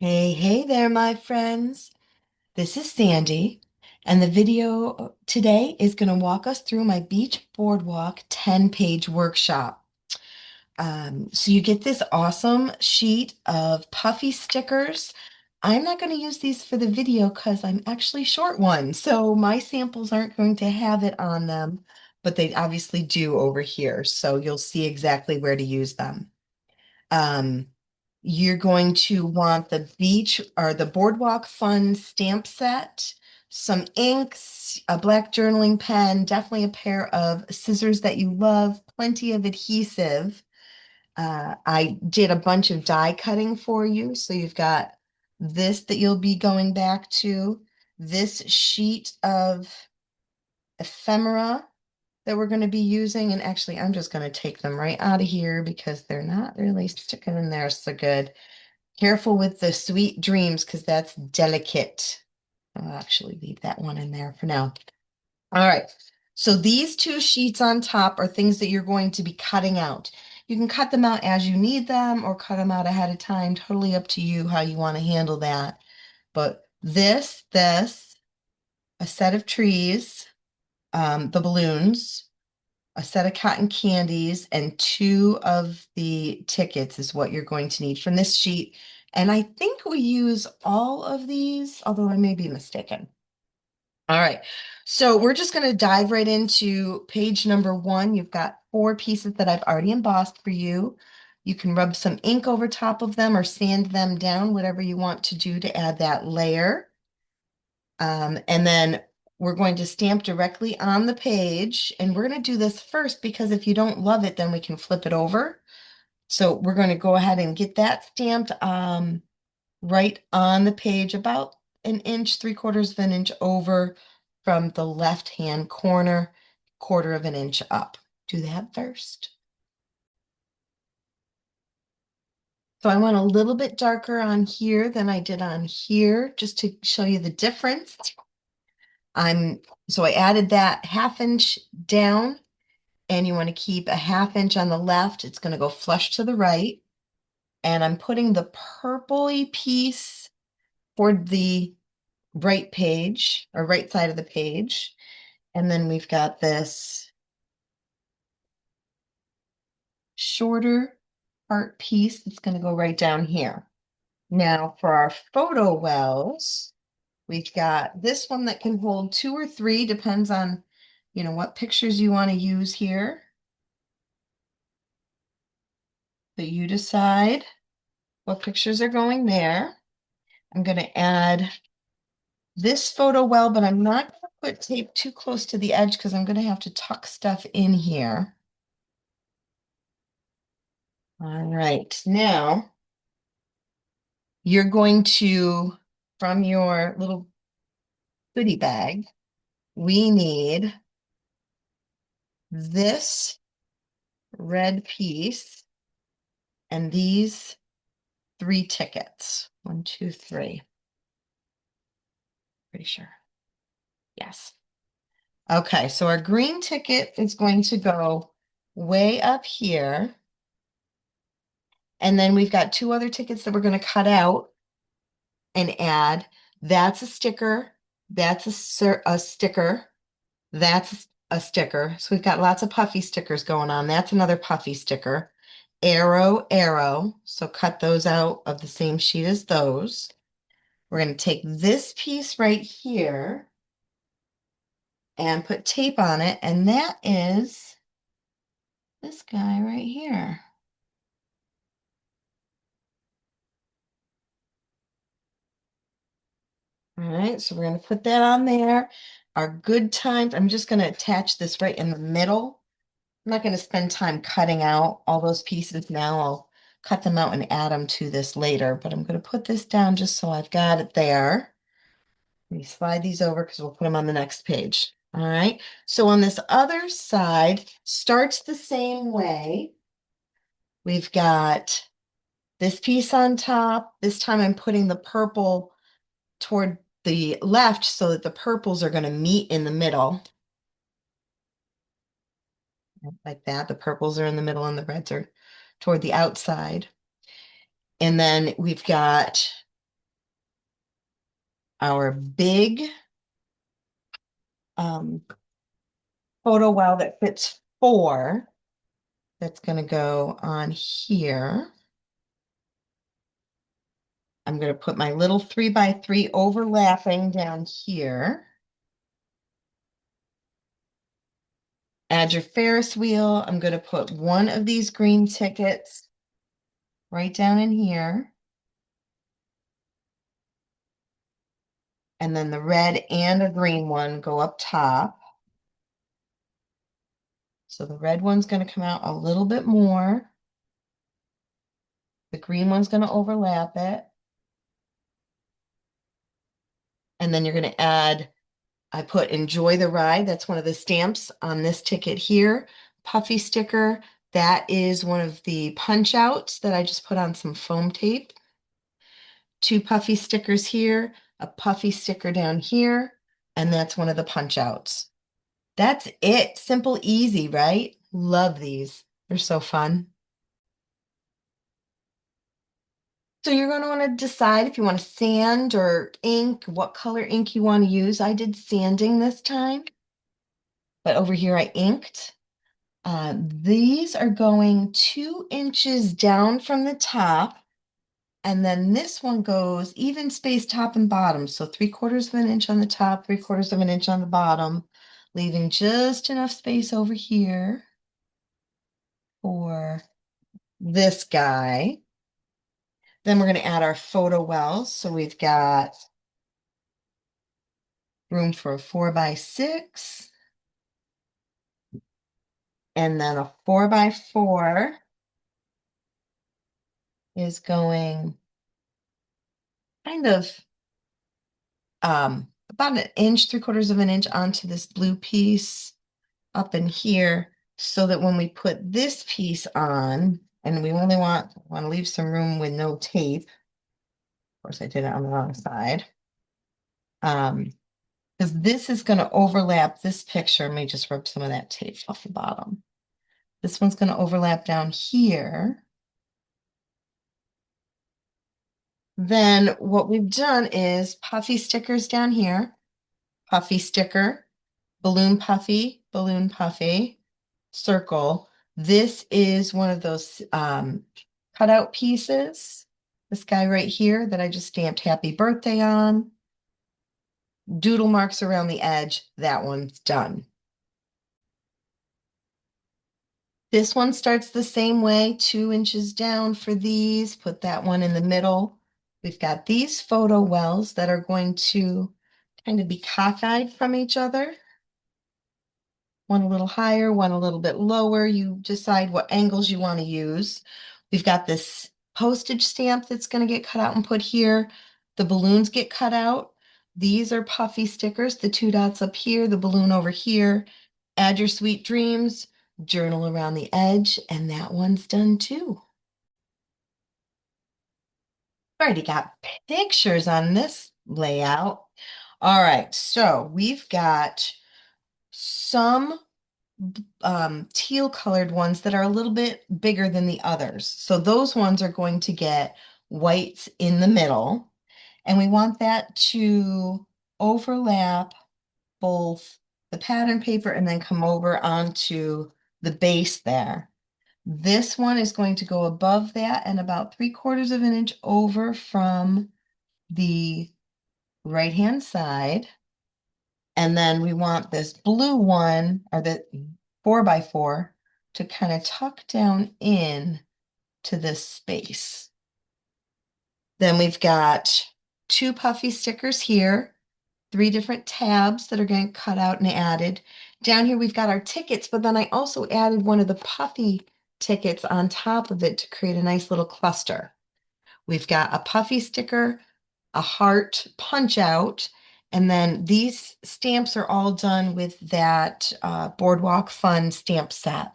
Hey there, my friends. This is Sandy, and the video today is going to walk us through my Beach Boardwalk 10-page workshop. So you get this awesome sheet of puffy stickers. I'm not going to use these for the video because I'm actually short one, so my samples aren't going to have it on them, but they obviously do over here, so you'll see exactly where to use them. Um, you're going to want the beach or the Boardwalk Fun Stamp Set, some inks, a black journaling pen, definitely a pair of scissors that you love, plenty of adhesive. I did a bunch of die cutting for you. So you've got this that you'll be going back to, this sheet of ephemera that we're going to be using. And actually, I'm just going to take them right out of here because they're not really sticking in there so good. Careful with the sweet dreams because that's delicate. I'll actually leave that one in there for now. All right. So these two sheets on top are things that you're going to be cutting out. You can cut them out as you need them or cut them out ahead of time. Totally up to you how you want to handle that. But this, a set of trees, the balloons, a set of cotton candies, and two of the tickets is what you're going to need from this sheet. And I think we use all of these, although I may be mistaken. All right, so we're just going to dive right into page number one. You've got four pieces that I've already embossed for you. You can rub some ink over top of them or sand them down, whatever you want to do to add that layer. And then we're going to stamp directly on the page. And we're going to do this first because if you don't love it, then we can flip it over. So we're going to go ahead and get that stamped right on the page, about an inch, 3/4 of an inch over from the left-hand corner, 1/4 of an inch up. Do that first. So I went a little bit darker on here than I did on here, just to show you the difference. So I added that 1/2 inch down, and you want to keep a 1/2 inch on the left. It's going to go flush to the right. And I'm putting the purpley piece toward the right page or right side of the page. And then we've got this shorter part piece that's going to go right down here. Now for our photo wells, we've got this one that can hold 2 or 3, depends on, what pictures you want to use here. So you decide what pictures are going there. I'm going to add this photo well, but I'm not going to put tape too close to the edge because I'm going to have to tuck stuff in here. All right, now you're going to, from your little goodie bag, we need this red piece and these 3 tickets. 1, 2, 3. Pretty sure. Yes. Okay, so our green ticket is going to go way up here. And then we've got 2 other tickets that we're going to cut out and add. That's a sticker. That's a sticker. That's a sticker. So we've got lots of puffy stickers going on. That's another puffy sticker. Arrow, arrow. So cut those out of the same sheet as those. We're going to take this piece right here and put tape on it. And that is this guy right here. All right, so we're going to put that on there. Our good times, I'm just going to attach this right in the middle. I'm not going to spend time cutting out all those pieces now. I'll cut them out and add them to this later, but I'm going to put this down just so I've got it there. Let me slide these over because we'll put them on the next page. All right, so on this other side, starts the same way. We've got this piece on top. This time I'm putting the purple toward the left so that the purples are going to meet in the middle. Like that. The purples are in the middle and the reds are toward the outside. And then we've got our big um, photo well that fits four. That's going to go on here. I'm going to put my little 3x3 overlapping down here. Add your Ferris wheel. I'm going to put one of these green tickets right down in here. And then the red and a green one go up top. So the red one's going to come out a little bit more. The green one's going to overlap it. And then you're going to add, I put enjoy the ride. That's one of the stamps on this ticket here. Puffy sticker. That is one of the punch outs that I just put on some foam tape. Two puffy stickers here, a puffy sticker down here, and that's one of the punch outs. That's it. Simple, easy, right? Love these. They're so fun. So you're going to want to decide if you want to sand or ink, what color ink you want to use. I did sanding this time, but over here I inked. These are going 2 inches down from the top, and then this one goes even space top and bottom. So 3/4 of an inch on the top, 3/4 of an inch on the bottom, leaving just enough space over here for this guy. Then we're going to add our photo wells. So we've got room for a 4x6 and then a 4x4 is going kind of about an inch, 3/4 of an inch onto this blue piece up in here, so that when we put this piece on, and we only want to leave some room with no tape. Of course, I did it on the wrong side. Because this is going to overlap this picture. Let me just rub some of that tape off the bottom. This one's going to overlap down here. Then what we've done is puffy stickers down here, puffy sticker, balloon puffy, circle. This is one of those cutout pieces. This guy right here that I just stamped happy birthday on. Doodle marks around the edge. That one's done. This one starts the same way, 2 inches down for these. Put that one in the middle. We've got these photo wells that are going to kind of be cockeyed from each other. One a little higher, one a little bit lower. You decide what angles you want to use. We've got this postage stamp that's going to get cut out and put here. The balloons get cut out. These are puffy stickers, the 2 dots up here, the balloon over here. Add your sweet dreams, journal around the edge, and that one's done too. Already got pictures on this layout. All right, so we've got some teal colored ones that are a little bit bigger than the others. So those ones are going to get whites in the middle. And we want that to overlap both the pattern paper and then come over onto the base there. This one is going to go above that and about 3/4 of an inch over from the right-hand side. And then we want this blue one, or the 4x4, to kind of tuck down in to this space. Then we've got 2 puffy stickers here, 3 different tabs that are going to cut out and added. Down here we've got our tickets, but then I also added one of the puffy tickets on top of it to create a nice little cluster. We've got a puffy sticker, a heart punch out, and then these stamps are all done with that Boardwalk Fun Stamp Set.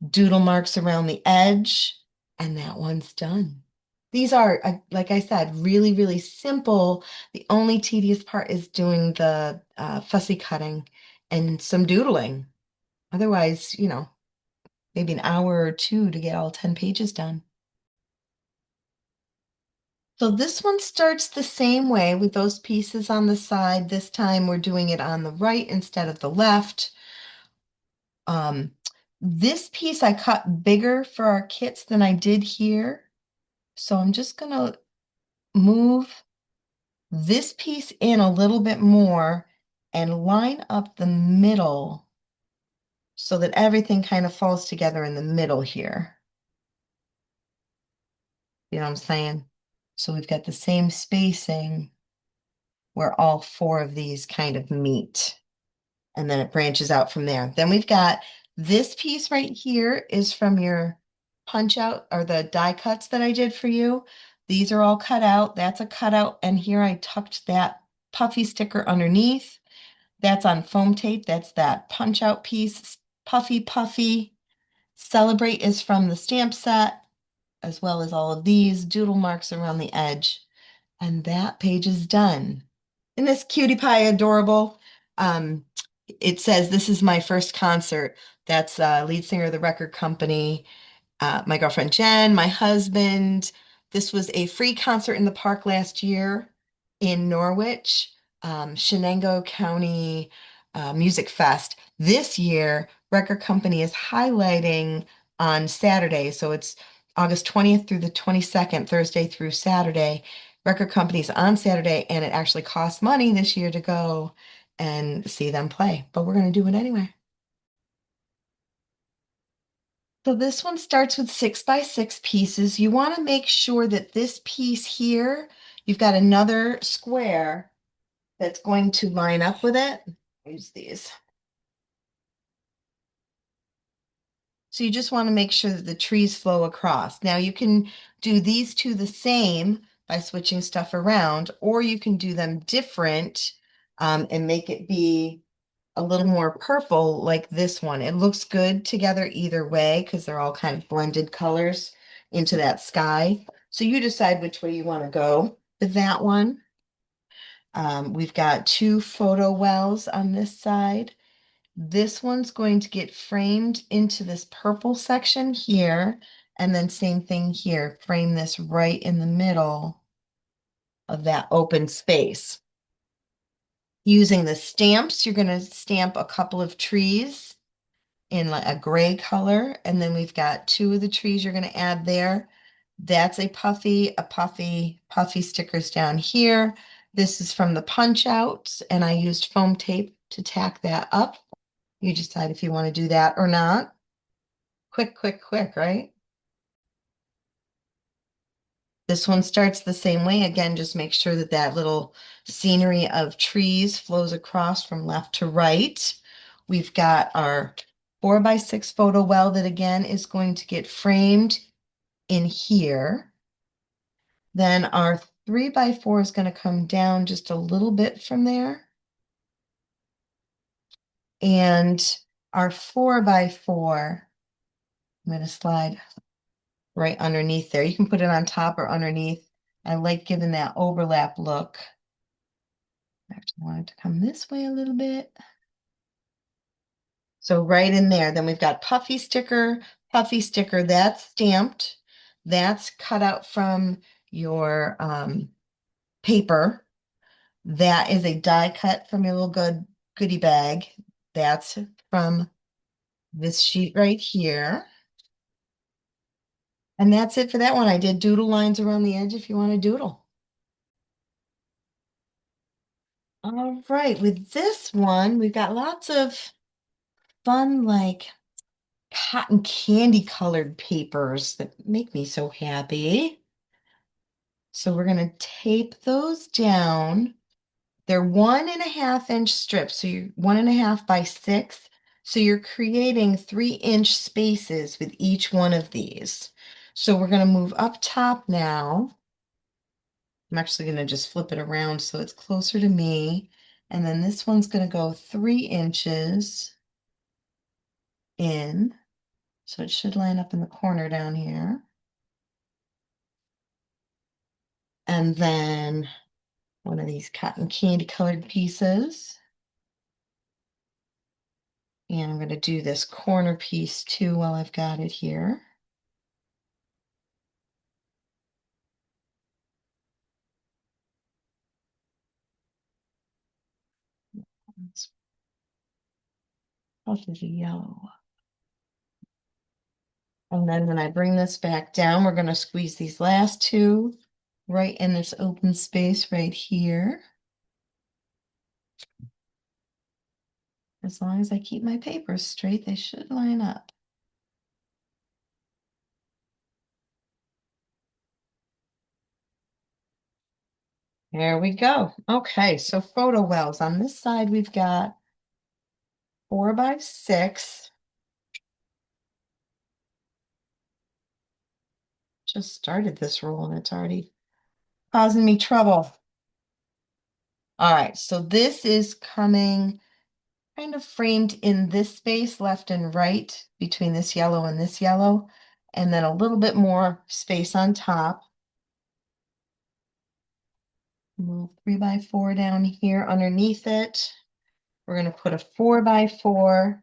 Doodle marks around the edge, and that one's done. These are, like I said, really, really simple. The only tedious part is doing the fussy cutting and some doodling. Otherwise, maybe an hour or two to get all 10 pages done. So this one starts the same way with those pieces on the side. This time we're doing it on the right instead of the left. Um, this piece I cut bigger for our kits than I did here. So I'm just gonna move this piece in a little bit more and line up the middle so that everything kind of falls together in the middle here. You know what I'm saying? So we've got the same spacing where all four of these kind of meet. And then it branches out from there. Then we've got this piece right here is from your punch out or the die cuts that I did for you. These are all cut out. That's a cutout. And here I tucked that puffy sticker underneath. That's on foam tape. That's that punch out piece. Puffy Puffy. Celebrate is from the stamp set, as well as all of these doodle marks around the edge. And that page is done. Isn't this cutie pie adorable? Um, it says, "This is my first concert." That's lead singer of the record company, my girlfriend Jen, my husband. This was a free concert in the park last year in Norwich, Shenango County Music Fest. This year, record company is highlighting on Saturday. So it's August 20th through the 22nd, Thursday through Saturday. Record companies on Saturday, and it actually costs money this year to go and see them play, but we're going to do it anyway. So this one starts with 6x6 pieces. You want to make sure that this piece here, you've got another square that's going to line up with it. Use these. So you just want to make sure that the trees flow across. Now you can do these two the same by switching stuff around, or you can do them different and make it be a little more purple like this one. It looks good together either way because they're all kind of blended colors into that sky. So you decide which way you want to go with that one. We've got two photo wells on this side. This one's going to get framed into this purple section here. And then same thing here, frame this right in the middle of that open space. Using the stamps, you're going to stamp a couple of trees in like a gray color. And then we've got two of the trees you're going to add there. That's a puffy stickers down here. This is from the punch outs, and I used foam tape to tack that up. You decide if you want to do that or not. Quick, quick, quick, right? This one starts the same way. Again, just make sure that that little scenery of trees flows across from left to right. We've got our 4x6 photo well that again is going to get framed in here. Then our 3x4 is going to come down just a little bit from there. And our 4x4, I'm going to slide right underneath there. You can put it on top or underneath. I like giving that overlap look. I actually want it to come this way a little bit. So right in there, then we've got puffy sticker, that's stamped. That's cut out from your paper. That is a die cut from your little goodie bag. That's from this sheet right here. And that's it for that one. I did doodle lines around the edge if you want to doodle. All right, with this one, we've got lots of fun, like cotton candy colored papers that make me so happy. So we're going to tape those down. They're 1.5-inch strips. So you're 1.5 by 6. So you're creating 3-inch spaces with each one of these. So we're going to move up top now. I'm actually going to just flip it around so it's closer to me. And then this one's going to go 3 inches in. So it should line up in the corner down here. And then one of these cotton candy colored pieces. And I'm going to do this corner piece too while I've got it here. Puff is a yellow. And then when I bring this back down, we're going to squeeze these last two right in this open space right here. As long as I keep my papers straight, they should line up. There we go. Okay, so photo wells. On this side, we've got 4 by 6. Just started this roll and it's already causing me trouble. All right, so this is coming kind of framed in this space, left and right, between this yellow and this yellow, and then a little bit more space on top. Move 3 by 4 down here underneath it. We're going to put a 4 by 4.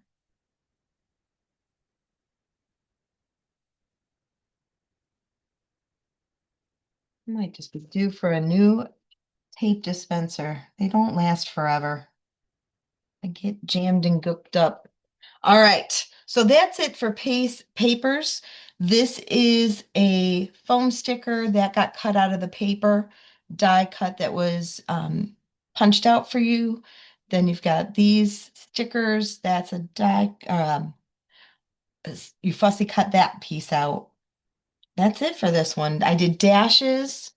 Might just be due for a new tape dispenser. They don't last forever. I get jammed and gooked up. All right, so that's it for papers. This is a foam sticker that got cut out of the paper, die cut that was punched out for you. Then you've got these stickers. That's a die. You fussy cut that piece out. That's it for this one. I did dashes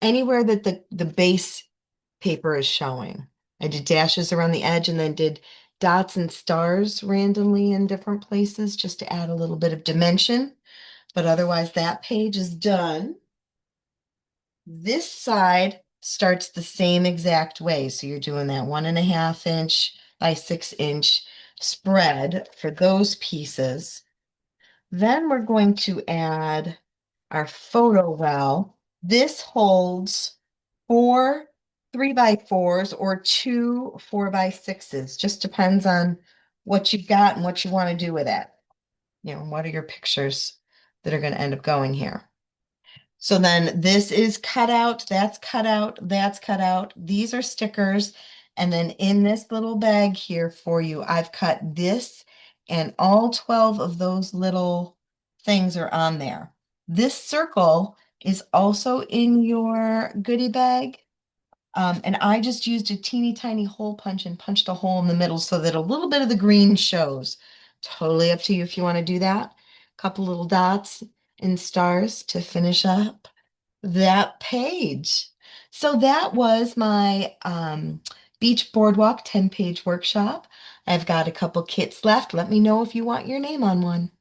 anywhere that the base paper is showing. I did dashes around the edge and then did dots and stars randomly in different places just to add a little bit of dimension. But otherwise, that page is done. This side starts the same exact way. So you're doing that 1.5 inch by 6 inch spread for those pieces. Then we're going to add our photo well. This holds 4 3 by 4s or 2 4 by 6s. Just depends on what you've got and what you want to do with it. What are your pictures that are going to end up going here? So then this is cut out, that's cut out, that's cut out. These are stickers. And then in this little bag here for you, I've cut this and all 12 of those little things are on there. This circle is also in your goodie bag. And I just used a teeny tiny hole punch and punched a hole in the middle so that a little bit of the green shows. Totally up to you if you want to do that. Couple little dots and stars to finish up that page. So that was my Beach Boardwalk 10-page workshop. I've got a couple kits left. Let me know if you want your name on one.